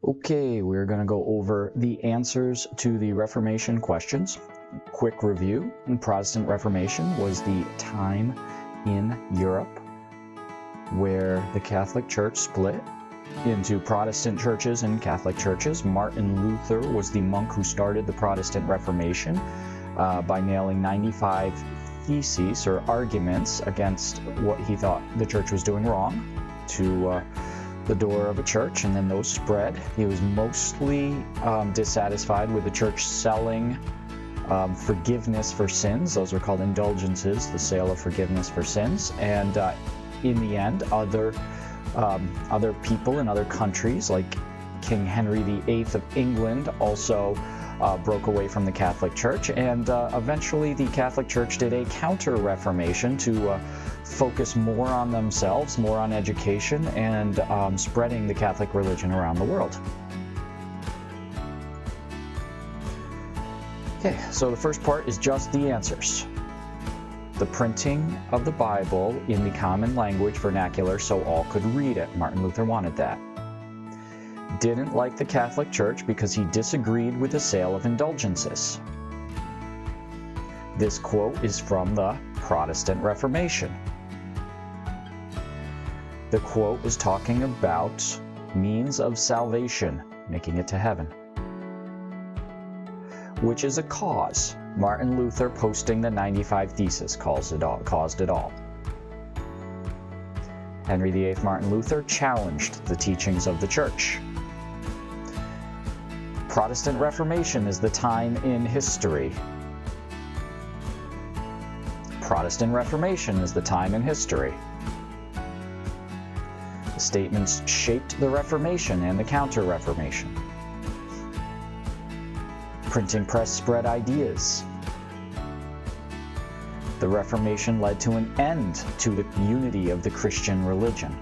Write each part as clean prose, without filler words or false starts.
Okay, we're going to go over the answers to the Reformation questions. Quick review. Protestant Reformation was the time in Europe where the Catholic Church split into Protestant churches and Catholic churches. Martin Luther was the monk who started the Protestant Reformation by nailing 95 theses or arguments against what he thought the church was doing wrong to the door of a church, and then those spread. He was mostly dissatisfied with the church selling forgiveness for sins. Those were called indulgences, the sale of forgiveness for sins. And in the end, other people in other countries, like King Henry VIII of England, also broke away from the Catholic Church, and eventually the Catholic Church did a counter-reformation to focus more on themselves, more on education, and spreading the Catholic religion around the world. Okay, so the first part is just the answers. The printing of the Bible in the common language vernacular so all could read it. Martin Luther wanted that. Didn't like the Catholic Church because he disagreed with the sale of indulgences. This quote is from the Protestant Reformation. The quote is talking about means of salvation, making it to heaven, which is a cause. Martin Luther posting the 95 Theses caused it all. Henry VIII Martin Luther challenged the teachings of the Church. Protestant Reformation is the time in history. Protestant Reformation is the time in history. The statements shaped the Reformation and the Counter-Reformation. Printing press spread ideas. The Reformation led to an end to the unity of the Christian religion.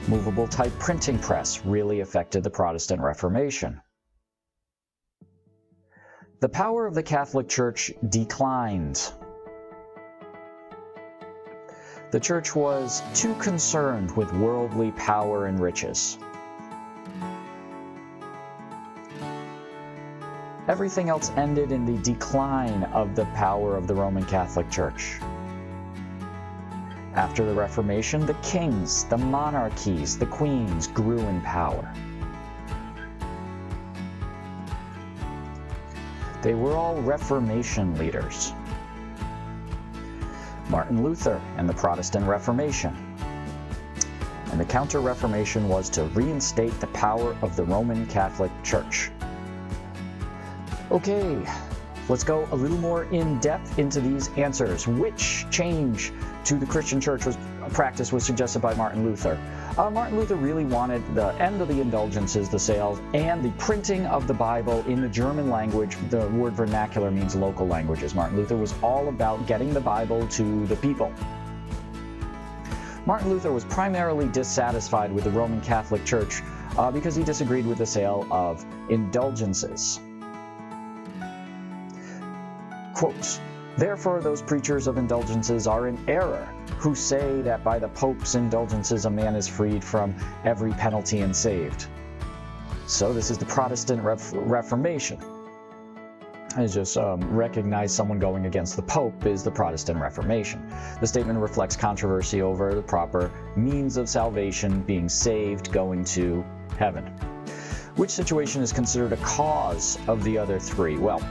Movable type printing press really affected the Protestant Reformation. The power of the Catholic Church declined. The Church was too concerned with worldly power and riches. Everything else ended in the decline of the power of the Roman Catholic Church. After the Reformation, the kings, the monarchies, the queens grew in power. They were all Reformation leaders. Martin Luther and the Protestant Reformation. And the Counter-Reformation was to reinstate the power of the Roman Catholic Church. Okay, let's go a little more in depth into these answers. Which change to the Christian church practice was suggested by Martin Luther? Martin Luther really wanted the end of the indulgences, the sales, and the printing of the Bible in the German language. The word vernacular means local languages. Martin Luther was all about getting the Bible to the people. Martin Luther was primarily dissatisfied with the Roman Catholic Church because he disagreed with the sale of indulgences. Quote, "Therefore those preachers of indulgences are in error, who say that by the Pope's indulgences a man is freed from every penalty and saved." So this is the Protestant Reformation. I just recognize someone going against the Pope is the Protestant Reformation. The statement reflects controversy over the proper means of salvation, being saved, going to heaven. Which situation is considered a cause of the other three? Well,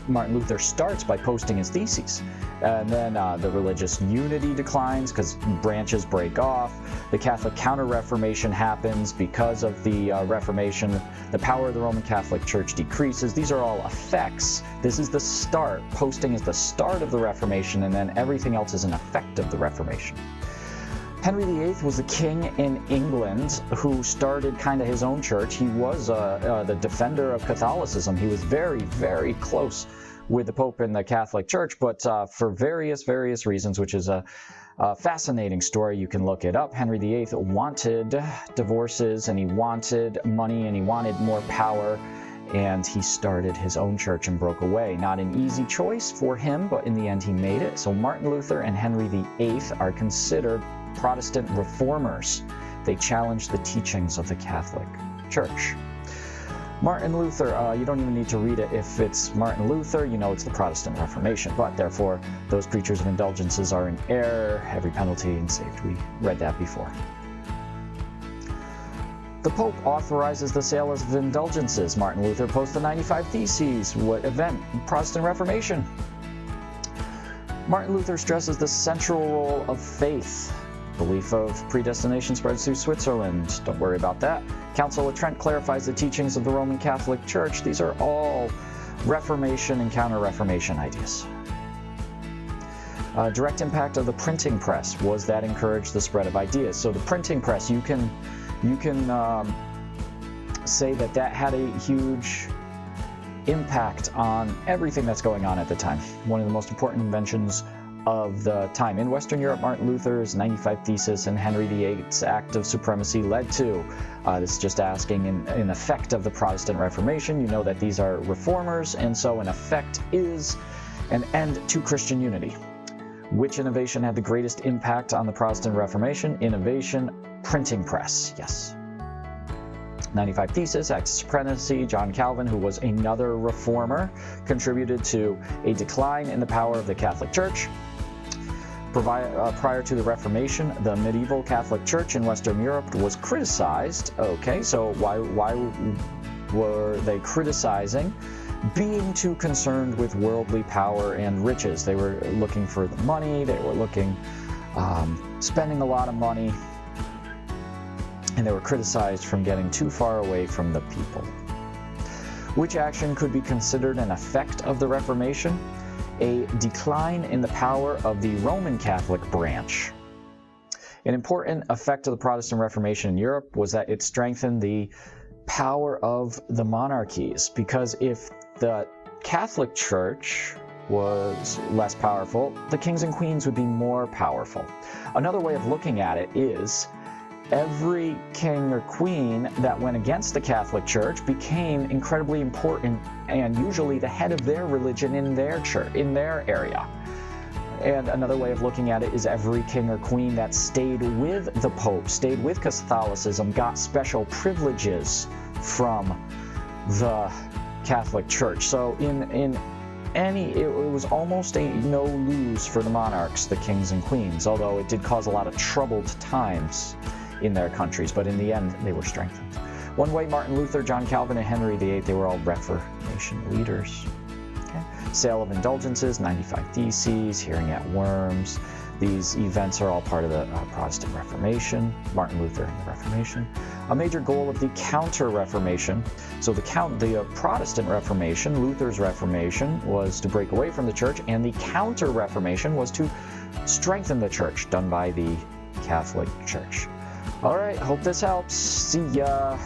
Martin Luther starts by posting his theses, and then the religious unity declines because branches break off. The Catholic Counter-Reformation happens because of the Reformation. The power of the Roman Catholic Church decreases. These are all effects. This is the start. Posting is the start of the Reformation, and then everything else is an effect of the Reformation. Henry VIII was the king in England who started kind of his own church. He was the defender of Catholicism. He was very, very close with the Pope and the Catholic Church, but for various reasons, which is a fascinating story. You can look it up. Henry VIII wanted divorces, and he wanted money, and he wanted more power, and he started his own church and broke away. Not an easy choice for him, but in the end he made it. So Martin Luther and Henry VIII are considered Protestant reformers. They challenged the teachings of the Catholic Church. Martin Luther, you don't even need to read it. If it's Martin Luther, you know it's the Protestant Reformation. But therefore, those preachers of indulgences are in error, every penalty and saved. We read that before. The Pope authorizes the sale of indulgences. Martin Luther posts the 95 Theses. What event? Protestant Reformation. Martin Luther stresses the central role of faith. Belief of predestination spreads through Switzerland. Don't worry about that. Council of Trent clarifies the teachings of the Roman Catholic Church. These are all Reformation and Counter-Reformation ideas. Direct impact of the printing press was that encouraged the spread of ideas. So the printing press, you can say that had a huge impact on everything that's going on at the time. One of the most important inventions of the time. In Western Europe, Martin Luther's 95 Thesis and Henry VIII's Act of Supremacy led to, this is just asking in effect of the Protestant Reformation. You know that these are reformers, and so in effect is an end to Christian unity. Which innovation had the greatest impact on the Protestant Reformation? Innovation, printing press, yes. 95 Thesis, Act of Supremacy, John Calvin, who was another reformer, contributed to a decline in the power of the Catholic Church. Prior to the Reformation, the medieval Catholic Church in Western Europe was criticized. Okay, so why were they criticizing? Being too concerned with worldly power and riches. They were looking for the money, they were spending a lot of money, and they were criticized from getting too far away from the people. Which action could be considered an effect of the Reformation? A decline in the power of the Roman Catholic branch. An important effect of the Protestant Reformation in Europe was that it strengthened the power of the monarchies, because if the Catholic Church was less powerful, the kings and queens would be more powerful. Another way of looking at it is every king or queen that went against the Catholic Church became incredibly important and usually the head of their religion in their church, in their area. And another way of looking at it is every king or queen that stayed with the Pope, stayed with Catholicism, got special privileges from the Catholic Church. So it was almost a no-lose for the monarchs, the kings and queens, although it did cause a lot of troubled times in their countries, but in the end, they were strengthened. One way, Martin Luther, John Calvin, and Henry VIII, they were all Reformation leaders. Okay. Sale of indulgences, 95 Theses, hearing at Worms. These events are all part of the Protestant Reformation, Martin Luther and the Reformation. A major goal of the Counter-Reformation, so the Protestant Reformation, Luther's Reformation, was to break away from the Church, and the Counter-Reformation was to strengthen the Church, done by the Catholic Church. All right, hope this helps. See ya.